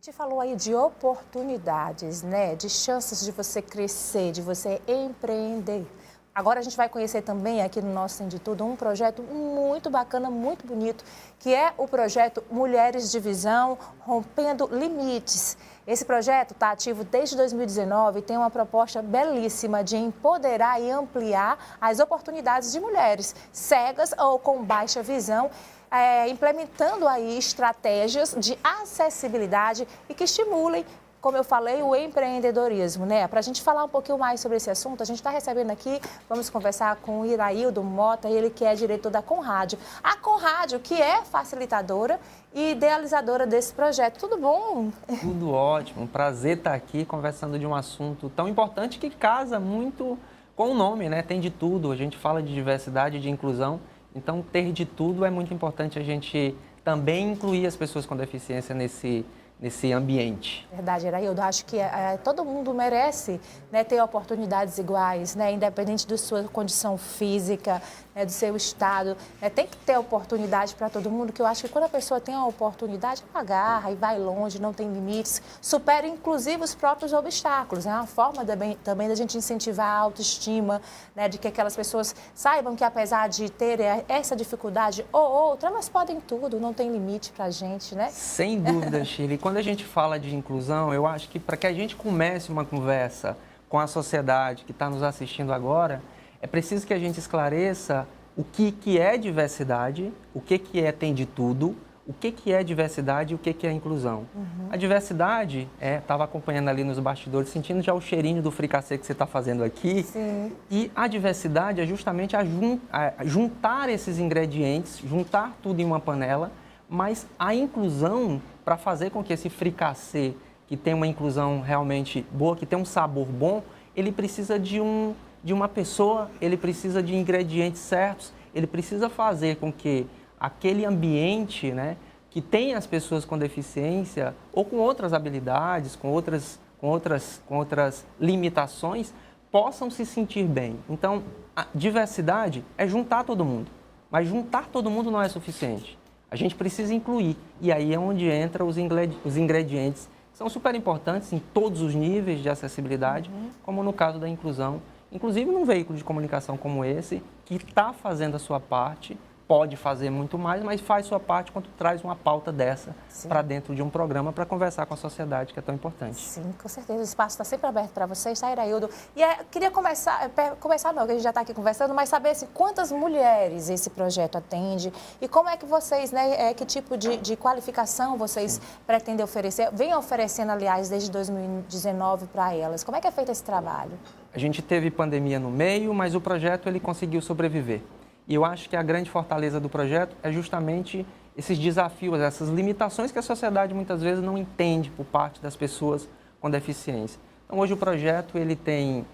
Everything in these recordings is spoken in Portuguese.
Te falou aí de oportunidades, né? De chances de você crescer, de você empreender. Agora a gente vai conhecer também aqui no nosso Tem de Tudo um projeto muito bacana, muito bonito, que é o projeto Mulheres de Visão Rompendo Limites. Esse projeto está ativo desde 2019 e tem uma proposta belíssima de empoderar e ampliar as oportunidades de mulheres cegas ou com baixa visão, implementando aí estratégias de acessibilidade e que estimulem, como eu falei, o empreendedorismo, né? Para a gente falar um pouquinho mais sobre esse assunto, a gente está recebendo aqui, vamos conversar com o Iraildo Mota, ele que é diretor da Conrádio. A Conrádio, que é facilitadora e idealizadora desse projeto. Tudo bom? Tudo ótimo, um prazer estar aqui conversando de um assunto tão importante que casa muito com o nome, né? Tem de tudo, a gente fala de diversidade, de inclusão, então ter de tudo é muito importante a gente também incluir as pessoas com deficiência nesse ambiente. Verdade, Iraildo. Acho que todo mundo merece, né, ter oportunidades iguais, né, independente da sua condição física, né, do seu estado. Tem que ter oportunidade para todo mundo, que eu acho que quando a pessoa tem a oportunidade, ela agarra e vai longe, não tem limites, supera inclusive os próprios obstáculos. É uma forma também da gente incentivar a autoestima, né, de que aquelas pessoas saibam que apesar de terem essa dificuldade ou outra, elas podem tudo, não tem limite para a gente, né? Sem dúvida, Shirley. Quando a gente fala de inclusão, eu acho que para que a gente comece uma conversa com a sociedade que está nos assistindo agora, é preciso que a gente esclareça o que é diversidade, o que tem de tudo, o que é diversidade e o que é inclusão. A diversidade, estava acompanhando ali nos bastidores, sentindo já o cheirinho do fricassê que você está fazendo aqui. Sim. E a diversidade é justamente juntar esses ingredientes, juntar tudo em uma panela, mas a inclusão, para fazer com que esse fricassê, que tem uma inclusão realmente boa, que tem um sabor bom, ele precisa de uma pessoa, ele precisa de ingredientes certos, ele precisa fazer com que aquele ambiente, né, que tem as pessoas com deficiência ou com outras habilidades, com outras limitações, possam se sentir bem. Então, a diversidade é juntar todo mundo, mas juntar todo mundo não é suficiente. A gente precisa incluir, e aí é onde entram os ingredientes, que são super importantes em todos os níveis de acessibilidade, como no caso da inclusão. Inclusive num veículo de comunicação como esse, que está fazendo a sua parte, pode fazer muito mais, mas faz sua parte quando traz uma pauta dessa para dentro de um programa para conversar com a sociedade, que é tão importante. Sim, com certeza. O espaço está sempre aberto para vocês, tá, Iraildo? E queria começar não, que a gente já está aqui conversando, mas saber assim, quantas mulheres esse projeto atende e como é que vocês, né, que tipo de qualificação vocês pretendem oferecer, vem oferecendo, aliás, desde 2019 para elas. Como é que é feito esse trabalho? A gente teve pandemia no meio, mas o projeto ele conseguiu sobreviver. E eu acho que a grande fortaleza do projeto é justamente esses desafios, essas limitações que a sociedade muitas vezes não entende por parte das pessoas com deficiência. Então, hoje o projeto ele tem,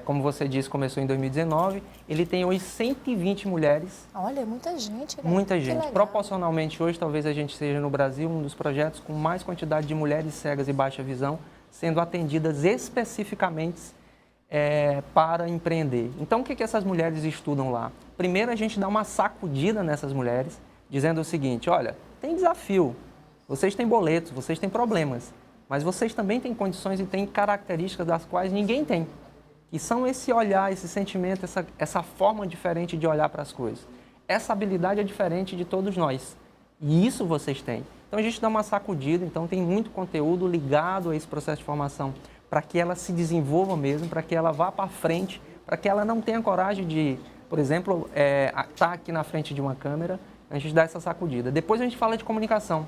como você disse, começou em 2019, ele tem hoje 120 mulheres. Olha, muita gente, né? Muita gente. Proporcionalmente, hoje, talvez a gente seja no Brasil um dos projetos com mais quantidade de mulheres cegas e baixa visão sendo atendidas especificamente para empreender. Então, o que essas mulheres estudam lá? Primeiro, a gente dá uma sacudida nessas mulheres, dizendo o seguinte: olha, tem desafio, vocês têm boletos, vocês têm problemas, mas vocês também têm condições e têm características das quais ninguém tem. E são esse olhar, esse sentimento, essa forma diferente de olhar para as coisas. Essa habilidade é diferente de todos nós. E isso vocês têm. Então, a gente dá uma sacudida, então tem muito conteúdo ligado a esse processo de formação, para que ela se desenvolva mesmo, para que ela vá para frente, para que ela não tenha coragem de, por exemplo, estar aqui na frente de uma câmera, a gente dá essa sacudida. Depois a gente fala de comunicação.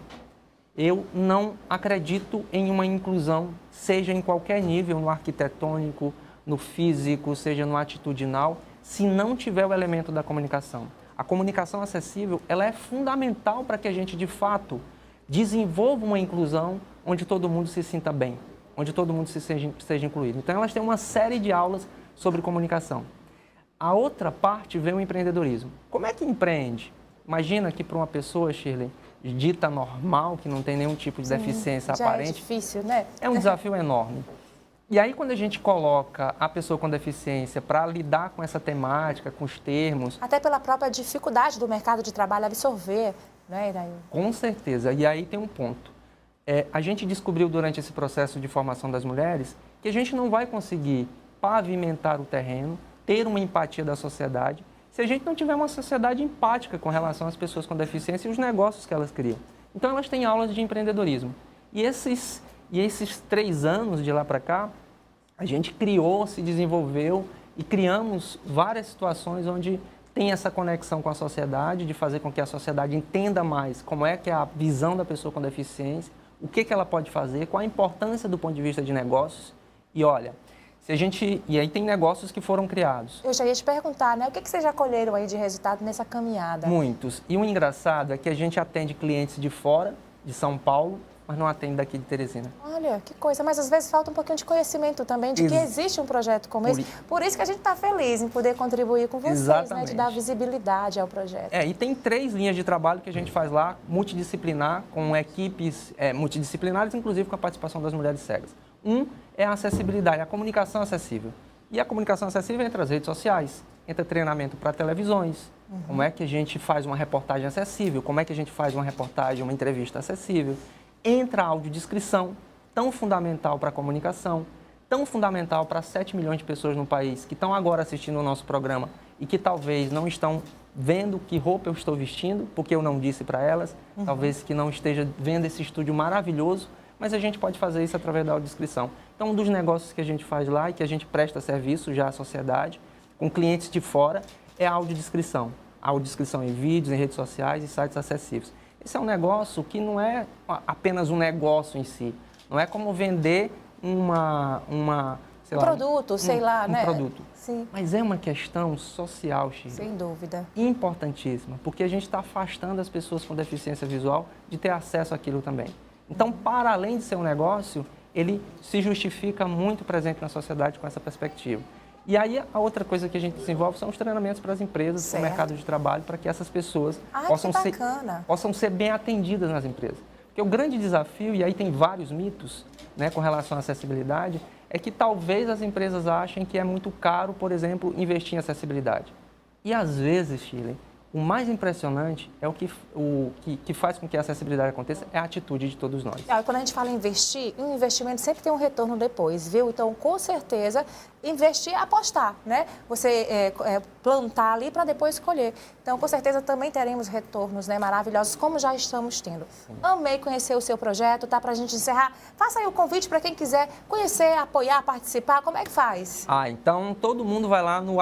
Eu não acredito em uma inclusão, seja em qualquer nível, no arquitetônico, no físico, seja no atitudinal, se não tiver o elemento da comunicação. A comunicação acessível, ela é fundamental para que a gente, de fato, desenvolva uma inclusão onde todo mundo se sinta bem, onde todo mundo seja incluído. Então, elas têm uma série de aulas sobre comunicação. A outra parte vem o empreendedorismo. Como é que empreende? Imagina que para uma pessoa, Shirley, dita normal, que não tem nenhum tipo de deficiência aparente. É difícil, né? É um desafio enorme. E aí, quando a gente coloca a pessoa com deficiência para lidar com essa temática, com os termos... Até pela própria dificuldade do mercado de trabalho absorver, né, Iraildo? Com certeza. E aí tem um ponto. A gente descobriu durante esse processo de formação das mulheres que a gente não vai conseguir pavimentar o terreno, ter uma empatia da sociedade, se a gente não tiver uma sociedade empática com relação às pessoas com deficiência e os negócios que elas criam. Então, elas têm aulas de empreendedorismo. E esses 3 anos de lá para cá, a gente criou, se desenvolveu e criamos várias situações onde tem essa conexão com a sociedade, de fazer com que a sociedade entenda mais como é que é a visão da pessoa com deficiência, o que ela pode fazer, qual a importância do ponto de vista de negócios. E olha, e aí tem negócios que foram criados. Eu já ia te perguntar, né? O que vocês já colheram aí de resultado nessa caminhada? Muitos. E o engraçado é que a gente atende clientes de fora, de São Paulo, mas não atende daqui de Teresina. Olha, que coisa. Mas às vezes falta um pouquinho de conhecimento também de que existe um projeto como esse. Por isso que a gente está feliz em poder contribuir com vocês, né? De dar visibilidade ao projeto. E tem 3 linhas de trabalho que a gente faz lá, multidisciplinar, com equipes multidisciplinares, inclusive com a participação das mulheres cegas. É a acessibilidade, a comunicação acessível. E a comunicação acessível entra as redes sociais, entra treinamento para televisões, como é que a gente faz uma reportagem acessível, como é que a gente faz uma reportagem, uma entrevista acessível. Entra a audiodescrição, tão fundamental para a comunicação, tão fundamental para 7 milhões de pessoas no país que estão agora assistindo o nosso programa e que talvez não estão vendo que roupa eu estou vestindo, porque eu não disse para elas, talvez que não esteja vendo esse estúdio maravilhoso, mas a gente pode fazer isso através da audiodescrição. Então, um dos negócios que a gente faz lá e que a gente presta serviço já à sociedade, com clientes de fora, é a audiodescrição. A audiodescrição em vídeos, em redes sociais e sites acessíveis. Esse é um negócio que não é apenas um negócio em si. Não é como vender um produto, né? Produto. Sim. Mas é uma questão social, Shirley. Sem dúvida. Importantíssima, porque a gente está afastando as pessoas com deficiência visual de ter acesso àquilo também. Então, para além de ser um negócio, ele se justifica muito presente na sociedade com essa perspectiva. E aí, a outra coisa que a gente desenvolve são os treinamentos para as empresas, para o mercado de trabalho, para que essas pessoas possam ser bem atendidas nas empresas. Porque o grande desafio, e aí tem vários mitos, né, com relação à acessibilidade, é que talvez as empresas achem que é muito caro, por exemplo, investir em acessibilidade. E às vezes, Shirley, o mais impressionante é o que faz com que a acessibilidade aconteça é a atitude de todos nós. Quando a gente fala em investir, um investimento sempre tem um retorno depois, viu? Então, com certeza, investir é apostar, né? Você plantar ali para depois colher. Então, com certeza, também teremos retornos, né, maravilhosos, como já estamos tendo. Sim. Amei conhecer o seu projeto, tá? Para a gente encerrar, faça aí o convite para quem quiser conhecer, apoiar, participar, como é que faz? Então, todo mundo vai lá no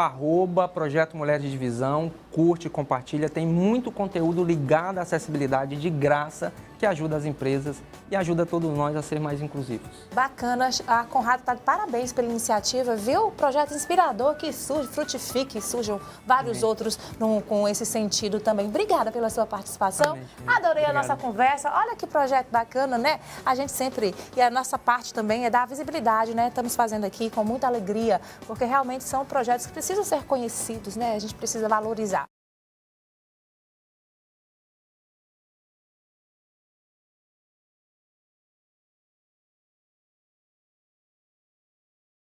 @Projeto Mulheres de Visão, curte, compartilha, tem muito conteúdo ligado à acessibilidade de graça, que ajuda as empresas e ajuda todos nós a ser mais inclusivos. Bacana, a Conrado está de parabéns pela iniciativa, viu? Projeto inspirador que surge, frutifique, surjam vários outros com esse sentido também. Obrigada pela sua participação. Adorei a nossa conversa. Olha que projeto bacana, né? A gente sempre, e a nossa parte também é dar visibilidade, né? Estamos fazendo aqui com muita alegria, porque realmente são projetos que precisam ser conhecidos, né? A gente precisa valorizar.